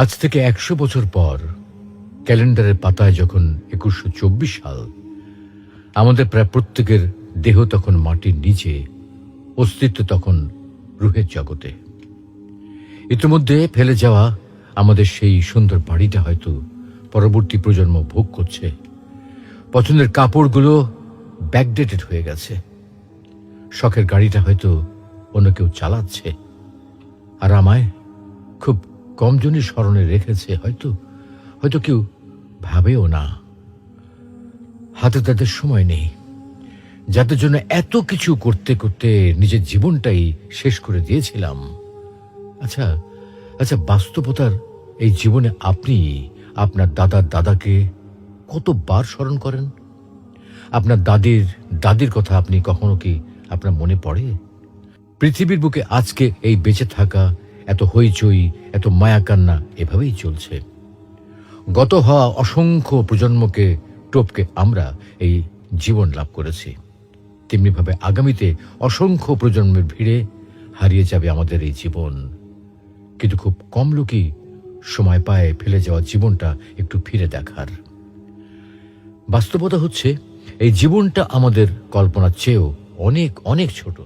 আজ থেকে ১০০ বছর পর ক্যালেন্ডারের পাতায় যখন ২১২৪ সাল, আমাদের প্রায় প্রত্যেকের দেহ তখন মাটির নিচে, অস্তিত্ব তখন রুহের জগতে। ইতিমধ্যে ফেলে যাওয়া আমাদের সেই সুন্দর বাড়িটা হয়তো পরবর্তী প্রজন্ম ভোগ করছে। পছন্দের কাপড়গুলো ব্যাকডেটেড হয়ে গেছে। শখের গাড়িটা হয়তো অন্য কেউ চালাচ্ছে, আর আমায় খুব কম জনই স্মরণে রেখেছে, হয়তো হয়তো কেউ ভাবেও না। হাতে তাদের সময় নেই, যাদের জন্য এত কিছু করতে করতে নিজের জীবনটাই শেষ করে দিয়েছিলাম। আচ্ছা আচ্ছা, বাস্তবতার এই জীবনে আপনি আপনার দাদার দাদাকে কতবার স্মরণ করেন? আপনার দাদির কথা আপনি কখনো কি আপনার মনে পড়ে? পৃথিবীর বুকে আজকে এই বেঁচে থাকা, এত হইচই, এত মায়াকান্না এভাবেই চলছে। গত হওয়া অসংখ্য প্রজন্মকে টপকে আমরা এই জীবন লাভ করেছি। তেমনিভাবে আগামীতে অসংখ্য প্রজন্মের ভিড়ে হারিয়ে যাবে আমাদের এই জীবন। কিন্তু খুব কম লোকই সময় পায় ফেলে যাওয়া জীবনটা একটু ফিরে দেখার। বাস্তবতা হচ্ছে এই জীবনটা আমাদের কল্পনার চেয়েও অনেক অনেক ছোট।